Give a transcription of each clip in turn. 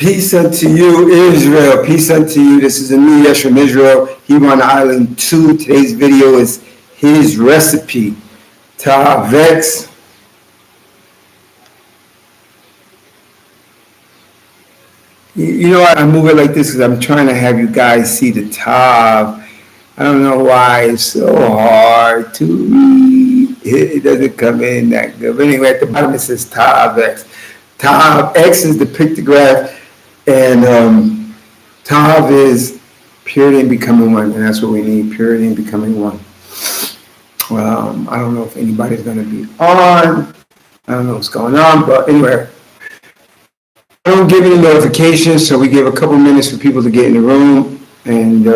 Peace unto you, Israel. Peace unto you. This is a new Yesh from Israel. Hebron Island 2. Today's video is his recipe. Tavex. You know what? I move it like this because I'm trying to have you guys see the Tav. I don't know why it's so hard to read. It doesn't come in that good. But anyway, at the bottom it says Tavex. Tav X is the pictograph. And Tav is purity and becoming one, and that's what we need, purity and becoming one. I don't know if anybody's going to be on. I don't know what's going on, but anyway, I don't give any notifications, so we give a couple minutes for people to get in the room, and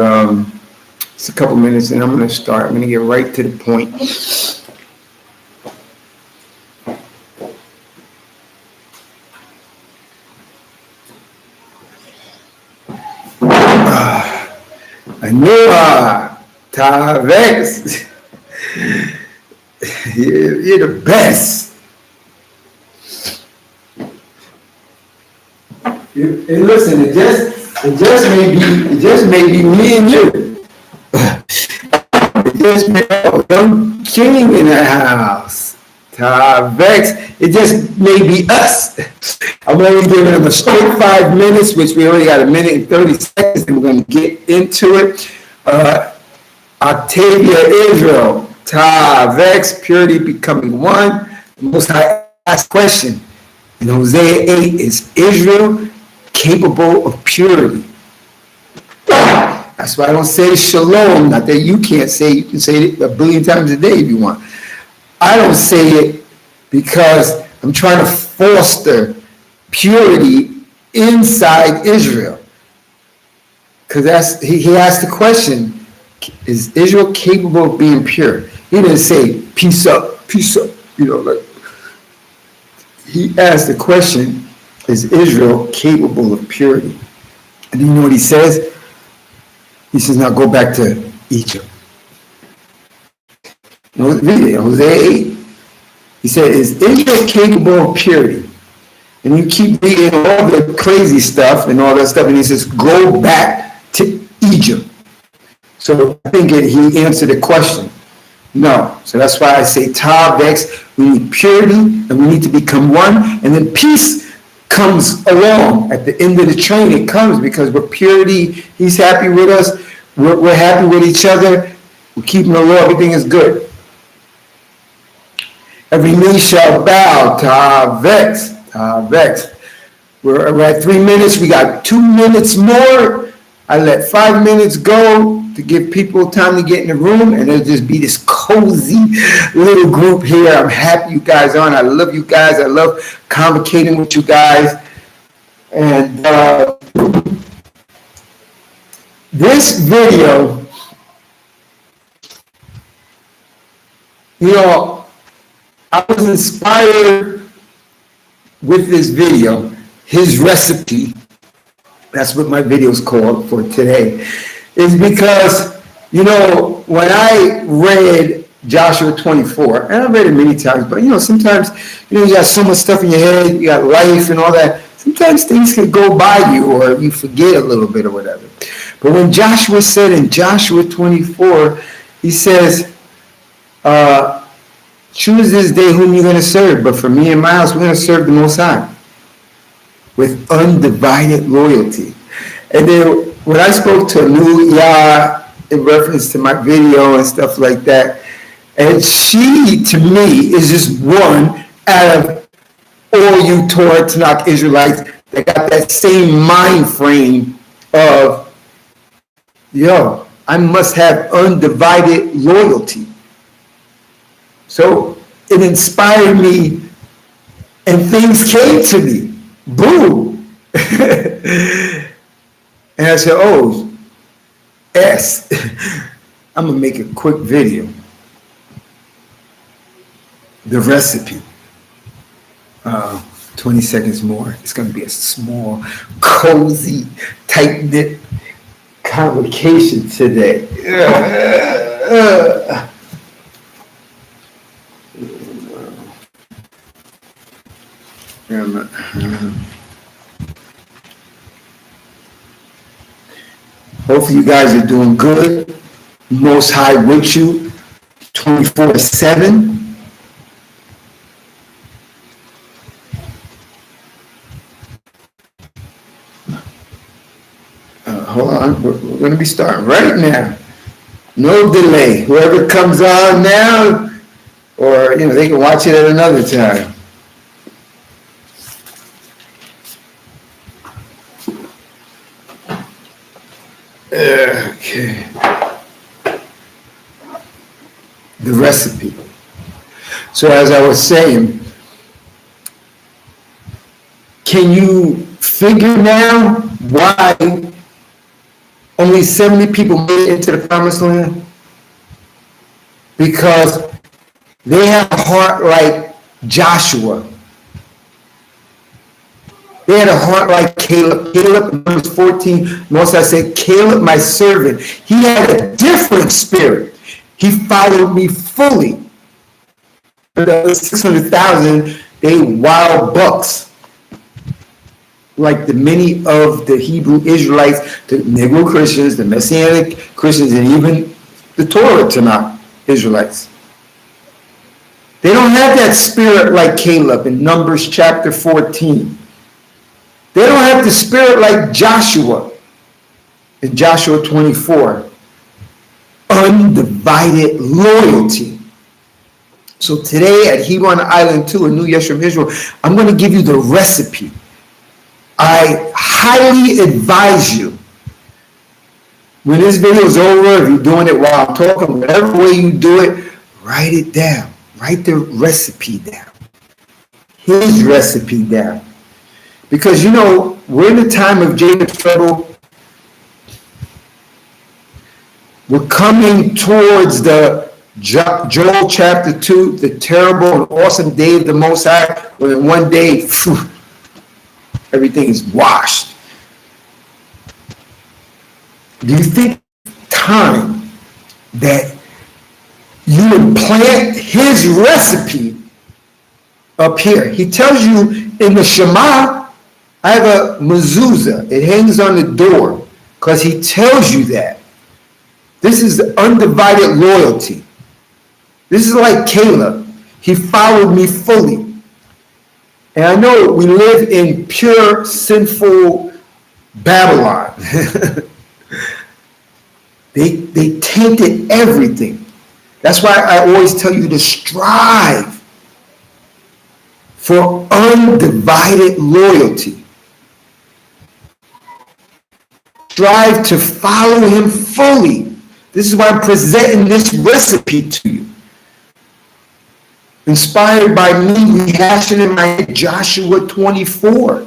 it's a couple minutes, and I'm going to start. I'm going to get right to the point. Anua Tavex, you're the best. And listen, it just may be me and you. It just may be young king in the house. Tavex, it just may be us. I'm only giving them a straight 5 minutes, which we only got a minute and 30 seconds, and we're going to get into it. Octavia Israel, Tavex, purity becoming one. The Most High asked question in Hosea 8, is Israel capable of purity? That's why I don't say shalom, not that you can't say, you can say it a billion times a day if you want. I don't say it because I'm trying to foster purity inside Israel. Because he asked the question, is Israel capable of being pure? He didn't say peace up, like he asked the question, is Israel capable of purity? And you know what he says? He says, now go back to Egypt. Hosea 8. He said, is Israel capable of purity? And you keep reading all the crazy stuff and all that stuff, and he says, go back to Egypt. So I think he answered the question. No. So that's why I say Tavex, we need purity, and we need to become one, and then peace comes along. At the end of the train, it comes because we're purity. He's happy with us. We're happy with each other. We're keeping the law. Everything is good. Every knee shall bow. Tavex. We're at 3 minutes. We got 2 minutes more. I let 5 minutes go to give people time to get in the room, and it'll just be this cozy little group here. I'm happy you guys are on. I love you guys. I love convocating with you guys. And this video, I was inspired with this video, his recipe. That's what my video is called for today. Is because, when I read Joshua 24, and I've read it many times, but, sometimes, you got so much stuff in your head, you got life and all that. Sometimes things can go by you or you forget a little bit or whatever. But when Joshua said in Joshua 24, he says, choose this day whom you're going to serve. But for me and my house, we're going to serve the Most High with undivided loyalty. And then when I spoke to Anu Yah in reference to my video and stuff like that, and she, to me, is just one out of all you Torah Tanakh Israelites that got that same mind frame of, I must have undivided loyalty. So it inspired me, and things came to me. Boom. And I said, I'm going to make a quick video. The recipe. 20 seconds more. It's going to be a small, cozy, tight-knit convocation today. Hopefully you guys are doing good. Most High with you 24/7. Hold on, we're going to be starting right now. No delay. Whoever comes on now, or they can watch it at another time. Okay. The recipe. So as I was saying, can you figure now why only 70 people made it into the promised land? Because they have a heart like Joshua. They had a heart like Caleb. Caleb, in verse 14, Moses said, Caleb, my servant, he had a different spirit. He followed me fully. The 600,000, they wild bucks. Like the many of the Hebrew Israelites, the Negro Christians, the Messianic Christians, and even the Torah Tanakh Israelites. They don't have that spirit like Caleb in Numbers chapter 14. They don't have the spirit like Joshua in Joshua 24. Undivided loyalty. So today at Hebron Island 2 in New Yeshurun, Israel, I'm going to give you the recipe. I highly advise you, when this video is over, if you're doing it while I'm talking, whatever way you do it, write it down. Write the recipe down. His recipe down. Because, we're in the time of Jacob's trouble. We're coming towards the Joel chapter 2, the terrible and awesome day of the Most High, where in one day, everything is washed. Do you think time that you would plant his recipe up here? He tells you in the Shema, I have a mezuzah. It hangs on the door because he tells you that. This is undivided loyalty. This is like Caleb. He followed me fully. And I know we live in pure, sinful Babylon. They tainted everything. That's why I always tell you to strive for undivided loyalty. Strive to follow him fully. This is why I'm presenting this recipe to you. Inspired by me rehashing in my head Joshua 24.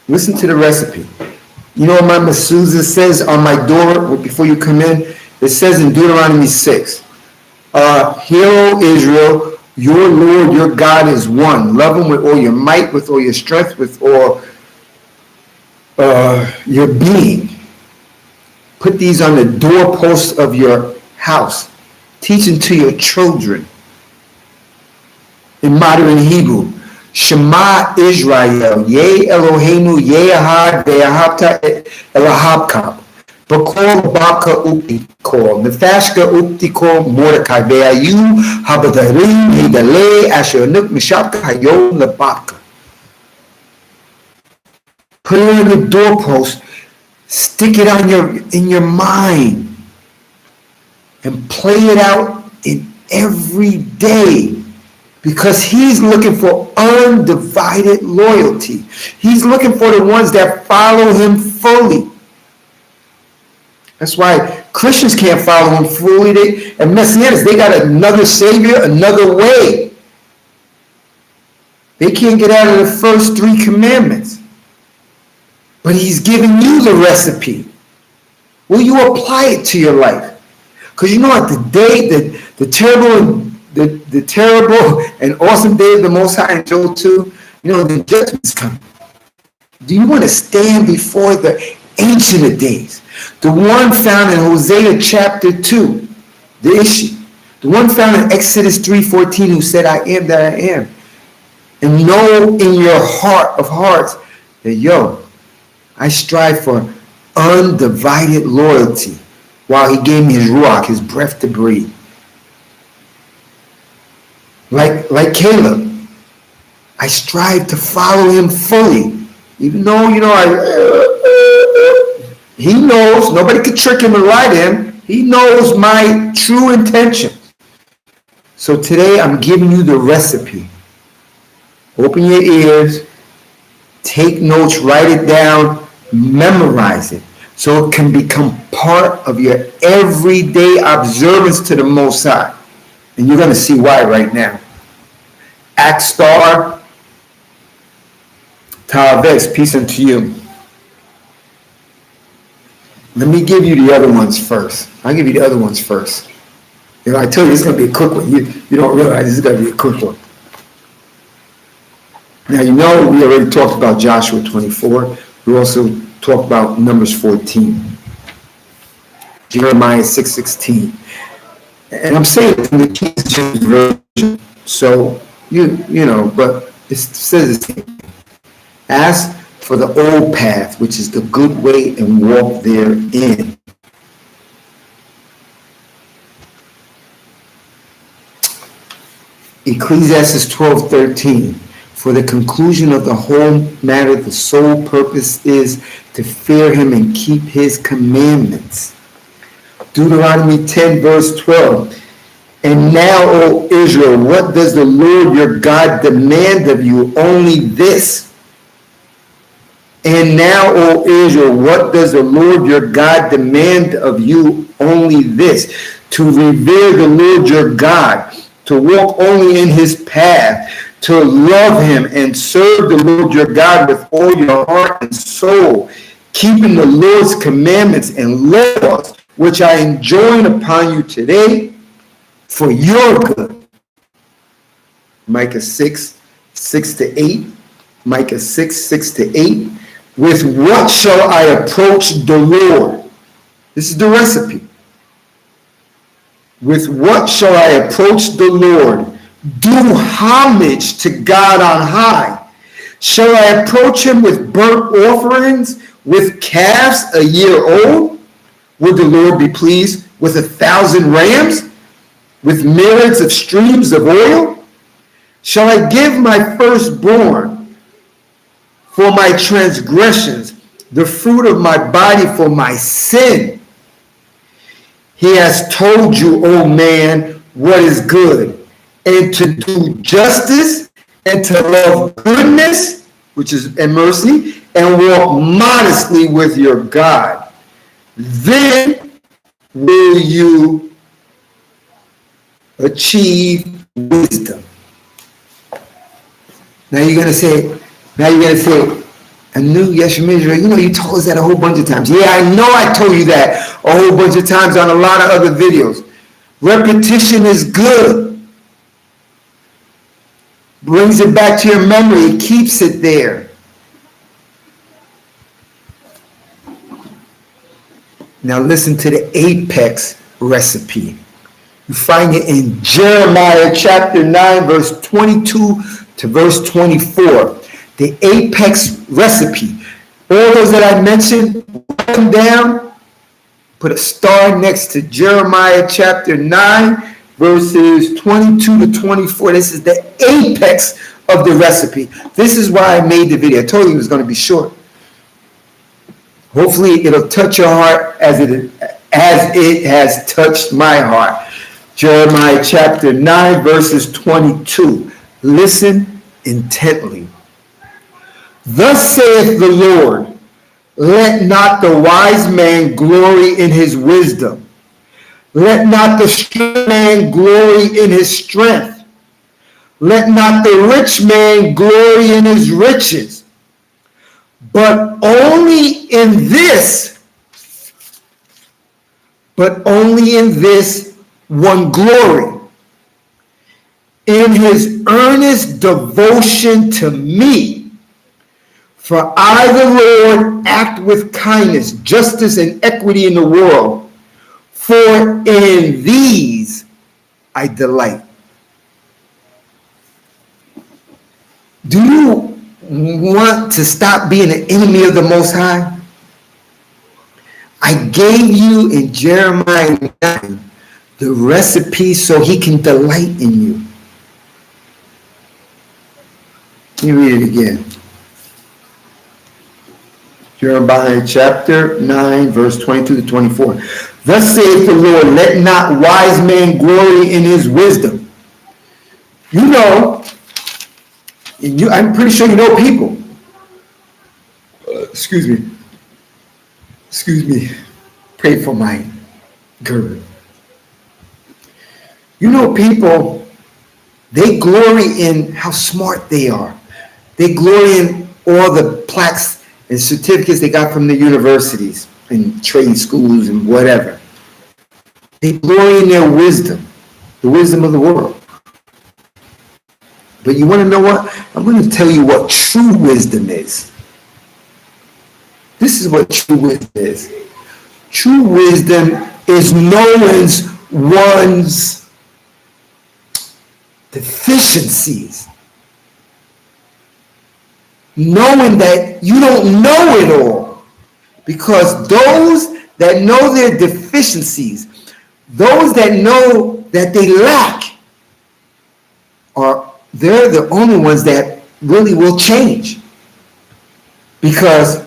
Listen to the recipe. You know what my mezuzah says on my door before you come in? It says in Deuteronomy 6, Hear, O Israel, your Lord, your God is one. Love him with all your might, with all your strength, with all your being. Put these on the doorposts of your house. Teach them to your children. In modern Hebrew, Shema Israel, Ye Eloheinu, Ye Ahad, Ve'ahavta Elahavka. Bakol Baka Ukti Kol, Nefashka Ukti Kol, Mordecai, Ve'ayu, Habadarim, Hidale, Asher Nuk, Mishapka, Hayom, Lebaka. Put it on the doorpost, stick it on in your mind, and play it out in every day. Because he's looking for undivided loyalty. He's looking for the ones that follow him fully. That's why Christians can't follow him fully. And Messianics, they got another savior, another way. They can't get out of the first 3 commandments. But he's giving you the recipe. Will you apply it to your life? Because you know what? The day that the terrible and awesome day of the Most High in Joel 2, the judgment's coming. Do you want to stand before the Ancient of Days? The one found in Hosea chapter 2, the issue. The one found in Exodus 3:14 who said, I am that I am. And know in your heart of hearts that, I strive for undivided loyalty while he gave me his ruach, his breath to breathe. Like Caleb, I strive to follow him fully. Even though, he knows, nobody could trick him and lie to him. He knows my true intention. So today I'm giving you the recipe. Open your ears, take notes, write it down, memorize it, so it can become part of your everyday observance to the Most High. And you're going to see why right now. Act star, Tavex, peace unto you. Let me give you the other ones first. I'll give you the other ones first. I tell you, it's going to be a quick one. You don't realize this is going to be a quick one. Now, we already talked about Joshua 24. We also talked about Numbers 14. Jeremiah 6:16. And I'm saying it from the King James Version. So, but it says the same thing. Ask for the old path, which is the good way, and walk therein. Ecclesiastes 12:13. For the conclusion of the whole matter, the sole purpose is to fear him and keep his commandments. Deuteronomy 10, verse 12. And now, O Israel, what does the Lord your God demand of you? Only this. And now, O Israel, what does the Lord your God demand of you? Only this. To revere the Lord your God, to walk only in his path, to love him and serve the Lord your God with all your heart and soul, keeping the Lord's commandments and laws, which I enjoin upon you today for your good. Micah 6, 6-8. Micah 6, 6-8. With what shall I approach the Lord? This is the recipe. With what shall I approach the Lord? Do homage to God on high. Shall I approach him with burnt offerings, with calves a year old? Would the Lord be pleased with 1,000 rams, with myriads of streams of oil? Shall I give my firstborn for my transgressions, the fruit of my body for my sin? He has told you, O man, what is good, and to do justice, and to love goodness, which is and mercy, and walk modestly with your God. Then will you achieve wisdom. Now you're gonna say, I knew Yeshua, you told us that a whole bunch of times. Yeah, I know I told you that a whole bunch of times on a lot of other videos. Repetition is good. Brings it back to your memory. It keeps it there. Now listen to the apex recipe. You find it in Jeremiah chapter 9, verse 22 to verse 24. The apex recipe. All those that I mentioned, write them down. Put a star next to Jeremiah chapter 9, verses 22 to 24. This is the apex of the recipe. This is why I made the video. I told you it was going to be short. Hopefully it'll touch your heart as it has touched my heart. Jeremiah chapter 9, verses 22. Listen intently. Thus saith the Lord, let not the wise man glory in his wisdom. Let not the strong man glory in his strength. Let not the rich man glory in his riches. But only in this one glory, in his earnest devotion to me. For I, the Lord, act with kindness, justice, and equity in the world. For in these I delight. want to stop being an enemy of the Most High? I gave you in Jeremiah 9 the recipe so he can delight in you. Let me read it again. Jeremiah chapter 9, verse 22 to 24. Thus saith the Lord, let not wise man glory in his wisdom. You know, I'm pretty sure you know people. Excuse me. Pray for my girl. You know people, they glory in how smart they are. They glory in all the plaques and certificates they got from the universities and trade schools and whatever. They glory in their wisdom, the wisdom of the world. But you want to know what? I'm going to tell you what true wisdom is. This is what true wisdom is. True wisdom is knowing one's deficiencies. Knowing that you don't know it all. Because those that know their deficiencies, those that know that they lack, they're the only ones that really will change. Because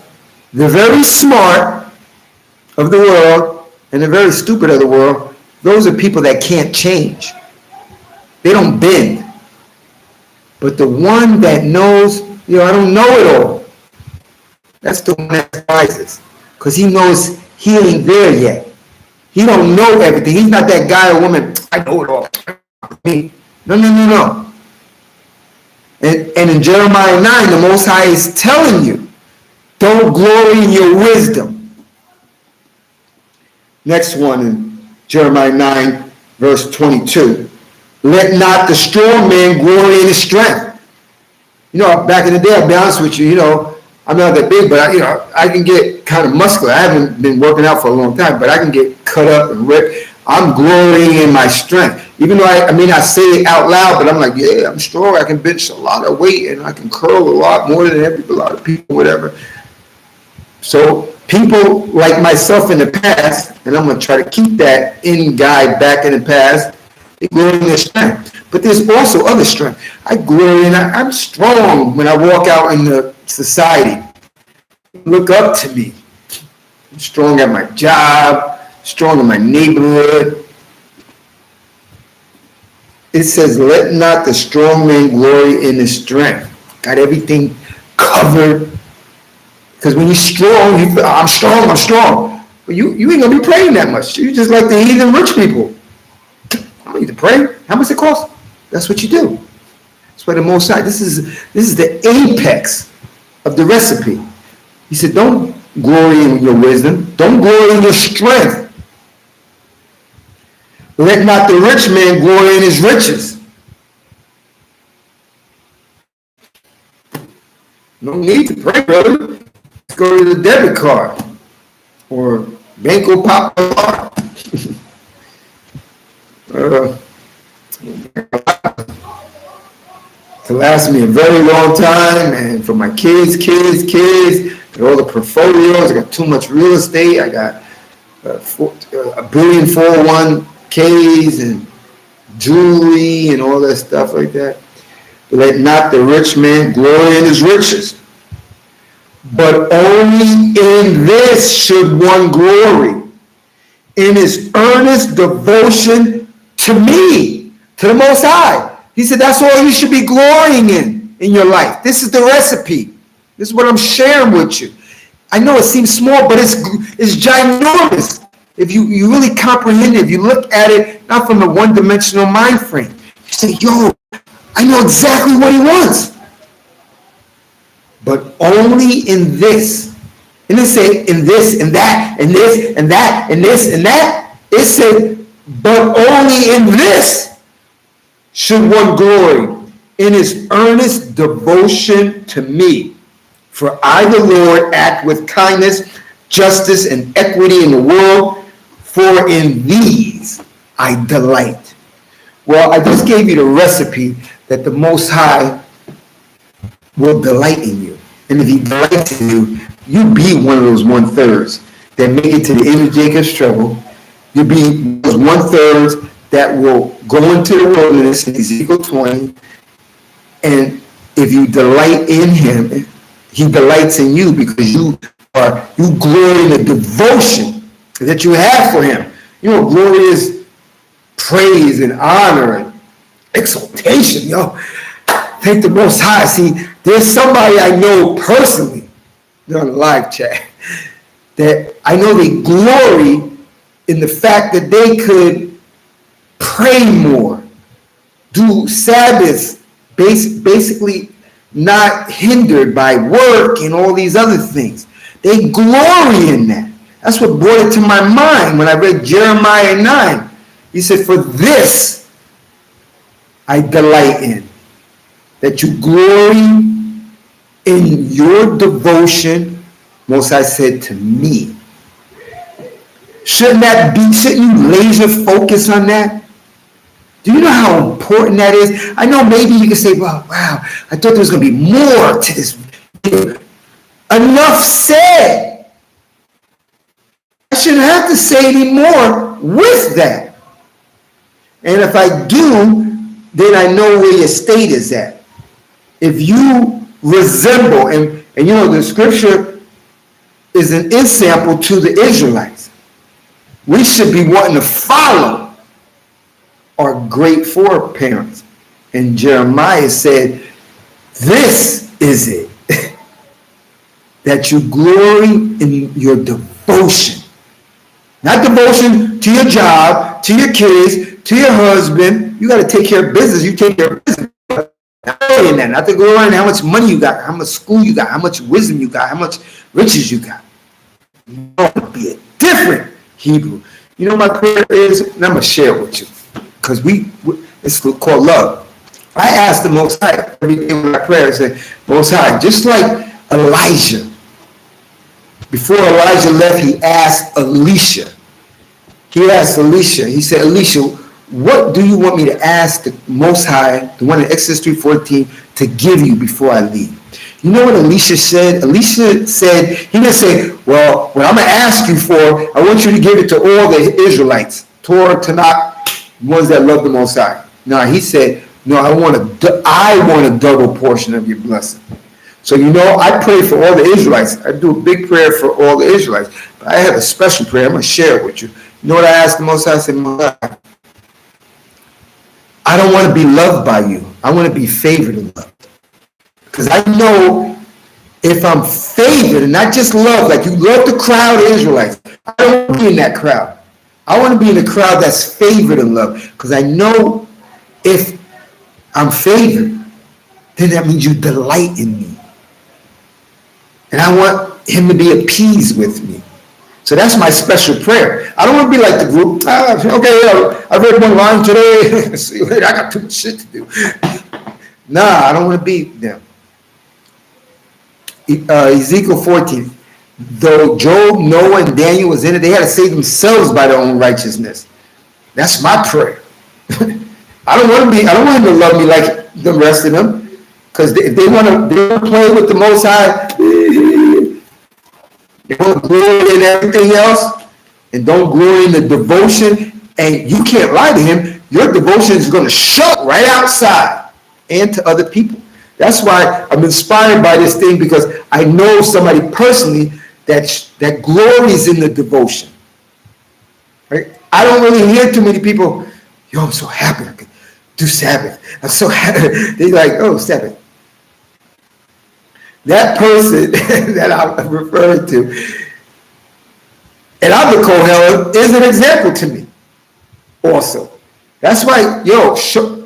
the very smart of the world and the very stupid of the world, those are people that can't change. They don't bend. But the one that knows, I don't know it all. That's the one that rises. Because he knows he ain't there yet. He don't know everything. He's not that guy or woman, I know it all. No. And in Jeremiah 9, the Most High is telling you, don't glory in your wisdom. Next one in Jeremiah 9, verse 22. Let not the strong man glory in his strength. Back in the day, I'll be honest with you, I'm not that big, but I can get kind of muscular. I haven't been working out for a long time, but I can get cut up and ripped. I'm glorying in my strength. Even though I say it out loud, but I'm like, yeah, I'm strong. I can bench a lot of weight and I can curl a lot more than a lot of people, whatever. So people like myself in the past, and I'm going to try to keep that in guy back in the past, they glory in their strength. But there's also other strength. I glory in, I'm strong when I walk out in the society. Look up to me. I'm strong at my job, strong in my neighborhood. It says, let not the strong man glory in his strength. Got everything covered. Because when you're strong, you feel, I'm strong. But you ain't going to be praying that much. You just like the heathen rich people. I don't need to pray. How much it cost? That's what you do. That's why the Most High, this is the apex of the recipe. He said, don't glory in your wisdom. Don't glory in your strength. Let not the rich man glory in his riches. No need to pray, brother. Let's go to the debit card or Banco Popular. To last me a very long time, and for my kids, and all the portfolios. I got too much real estate. I got a billion 401ks and jewelry and all that stuff like that. Let not the rich man glory in his riches, but only in this should one glory, in his earnest devotion to me, to the Most High. He said that's all you should be glorying in your life. This is the recipe. This is what I'm sharing with you. I know it seems small, but it's ginormous. If you really comprehend it, if you look at it, not from a one-dimensional mind frame, you say, yo, I know exactly what he wants. But only in this. And it say in this and that and this and that and this and that. It said, but only in this should one glory, in his earnest devotion to me. For I, the Lord, act with kindness, justice, and equity in the world, for in these I delight. Well, I just gave you the recipe that the Most High will delight in you. And if he delights in you, you be one of those one thirds that make it to the end of Jacob's trouble. You be those one thirds that will go into the wilderness in Ezekiel 20. And if you delight in him, he delights in you because you glory in the devotion that you have for him. You know, glory is praise and honor and exaltation, yo. Thank the Most High. See, there's somebody I know personally, they're on the live chat, that I know they glory in the fact that they could pray more, do Sabbaths, basically not hindered by work and all these other things. They glory in that. That's what brought it to my mind when I read Jeremiah 9. He said, for this I delight in, that you glory in your devotion, Most High said, to me. Shouldn't you laser focus on that? Do you know how important that is? I know maybe you can say, well, wow, I thought there was going to be more to this video. Enough said. I shouldn't have to say any more with that. And if I do, then I know where your state is at. If you resemble, and you know, the scripture is an example to the Israelites. We should be wanting to follow our great foreparents. And Jeremiah said, this is it. That you glory in your devotion. Not devotion to your job, to your kids, to your husband. You got to take care of business. You take care of business. Not in that. Not to glory in how much money you got, how much school you got, how much wisdom you got, how much riches you got. You want to be a different Hebrew. You know my prayer is, and I'm going to share it with you. Because it's called love. I ask the Most High every day when I pray, I say, Most High, just like Elijah. Before Elijah left, he asked Elisha. He said, Elisha, what do you want me to ask the Most High, the one in Exodus 3:14, to give you before I leave? You know what Elisha said? Elisha said, he didn't say, well, what I'm going to ask you for, I want you to give it to all the Israelites, Torah, Tanakh, ones that love the Most High. No, he said, no, I want a double portion of your blessing. So, you know, I pray for all the Israelites. I do a big prayer for all the Israelites. But I have a special prayer. I'm going to share it with you. You know what I asked the Most High? I said, Most High, I don't want to be loved by you. I want to be favored and loved. Because I know if I'm favored and not just loved, like you love the crowd of Israelites, I don't want to be in that crowd. I want to be in the crowd that's favored and loved. Because I know if I'm favored, then that means you delight in me. And I want him to be appeased with me. So that's my special prayer. I don't want to be like the group. Okay, I read one line today. See you later. I got too much shit to do. Nah, I don't want to be them. Ezekiel 14. Though Job, Noah, and Daniel was in it, they had to save themselves by their own righteousness. That's my prayer. I don't want him to love me like the rest of them. Because if they want to play with the Most High, they want to glory in everything else and don't glory in the devotion, and you can't lie to him, your devotion is going to show right outside and to other people. That's why I'm inspired by this thing, because I know somebody personally that glories in the devotion. Right? I don't really hear too many people, yo, I'm so happy I can do Sabbath. I'm so happy. They're like, oh, Sabbath. That person that I'm referring to, and I'm the Kohen, is an example to me also. That's why,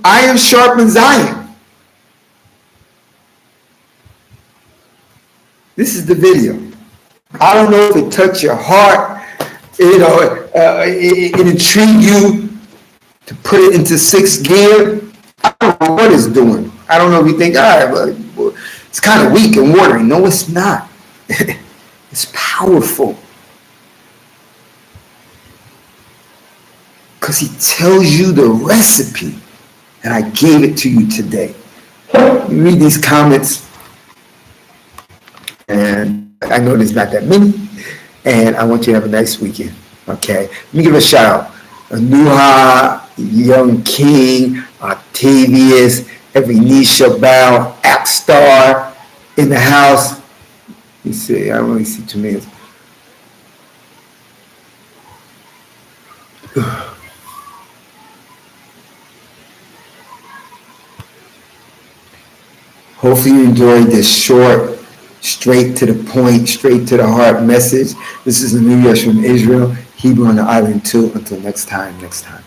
iron sharpens iron. This is the video. I don't know if it touched your heart, it intrigued you to put it into sixth gear. I don't know what it's doing. I don't know if you think, all right, well, it's kind of weak and watery. No, it's not. It's powerful. Because he tells you the recipe, and I gave it to you today. You read these comments. and I know there's not that many, and I want you to have a nice weekend. Okay, let me give a shout out. Anuha, Young King, Octavius, every knee shall bow, App Star in the house. Let me see, I don't really see too many. Hopefully you enjoyed this short, straight to the point, straight to the heart message. This is the New Year's from Israel, Hebrew on the island too. Until next time, next time.